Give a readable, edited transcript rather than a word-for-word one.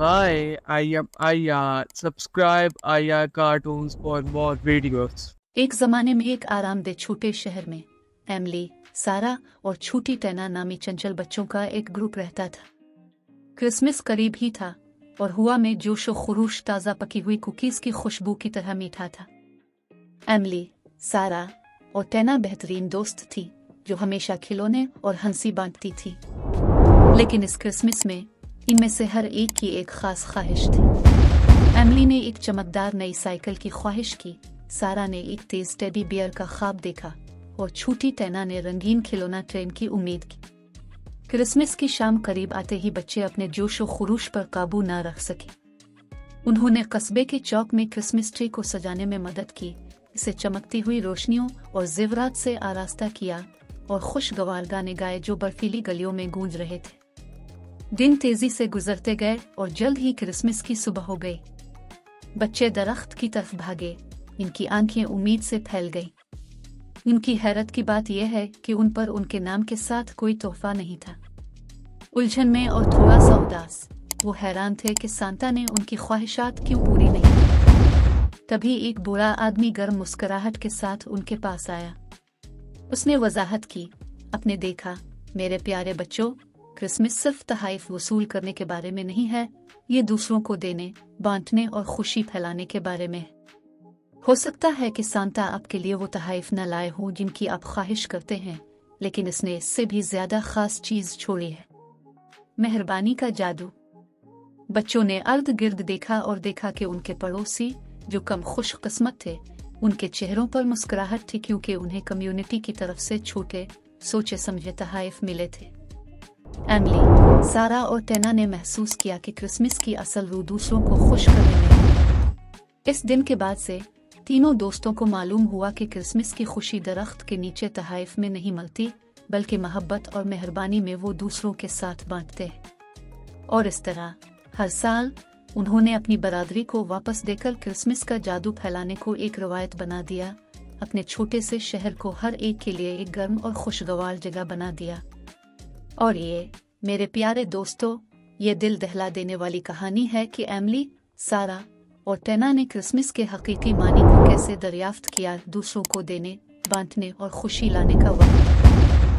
Hi, I am Aya. Subscribe Aya Cartoons for more videos. एक जमाने में एक आरामदेह छोटे शहर में एमिली, सारा और छोटी टैना नामी चंचल बच्चों का एक ग्रुप रहता था। क्रिसमस करीब ही था और हुआ में जोशो खरूश ताज़ा पकी हुई कुकीज की खुशबू की तरह मीठा था। एमिली, सारा और टैना बेहतरीन दोस्त थी जो हमेशा खिलौने और हंसी बांटती थी। लेकिन इस क्रिसमस में इनमें से हर एक की एक खास ख्वाहिश थी। एमिली ने एक चमकदार नई साइकिल की ख्वाहिश की, सारा ने एक तेज टेडी बियर का ख्वाब देखा और छोटी टैना ने रंगीन खिलौना ट्रेन की उम्मीद की। क्रिसमस की शाम करीब आते ही बच्चे अपने जोशो खरूश पर काबू न रख सके। उन्होंने कस्बे के चौक में क्रिसमस ट्री को सजाने में मदद की, इसे चमकती हुई रोशनियों और जेवरात से आरास्ता किया और खुशगवार गाने गाए जो बर्फीली गलियों में गूंज रहे थे। दिन तेजी से गुजरते गए और जल्द ही क्रिसमस की सुबह हो गई। बच्चे दरख्त की तरफ भागे, इनकी आंखें उम्मीद से फैल गईं। इनकी हैरत की बात यह है कि उन पर उनके नाम के साथ कोई तोहफा नहीं था। उलझन में और थोड़ा सा उदास, वो हैरान थे कि सांता ने उनकी ख्वाहिशात क्यों पूरी नहीं की। तभी एक बूढ़ा आदमी गर्म मुस्कुराहट के साथ उनके पास आया। उसने वजाहत की, अपने देखा, मेरे प्यारे बच्चों, क्रिसमस सिर्फ तोहफे वसूल करने के बारे में नहीं है, ये दूसरों को देने, बांटने और खुशी फैलाने के बारे में है। हो सकता है कि सांता आपके लिए वो तोहफे न लाए हों जिनकी आप ख्वाहिश करते हैं, लेकिन इसने इससे भी ज्यादा खास चीज छोड़ी है, मेहरबानी का जादू। बच्चों ने अर्द गिर्द देखा और देखा कि उनके पड़ोसी जो कम खुशकिस्मत थे, उनके चेहरों पर मुस्कुराहट थी क्योंकि उन्हें कम्युनिटी की तरफ से छोटे सोचे समझे तोहफे मिले थे। एमिली, सारा और टैना ने महसूस किया कि क्रिसमस की असल रूह दूसरों को खुश करने में है। इस दिन के बाद से तीनों दोस्तों को मालूम हुआ कि क्रिसमस की खुशी दरख्त के नीचे तोहफे में नहीं मिलती, बल्कि मोहब्बत और मेहरबानी में वो दूसरों के साथ बांटते हैं। और इस तरह हर साल उन्होंने अपनी बरादरी को वापस देकर क्रिसमस का जादू फैलाने को एक रवायत बना दिया, अपने छोटे से शहर को हर एक के लिए एक गर्म और खुशगवार जगह बना दिया। और ये मेरे प्यारे दोस्तों, ये दिल दहला देने वाली कहानी है कि एमिली, सारा और टैना ने क्रिसमस के हकीकी मानी को कैसे दरियाफ्त किया, दूसरों को देने, बांटने और खुशी लाने का वक्त।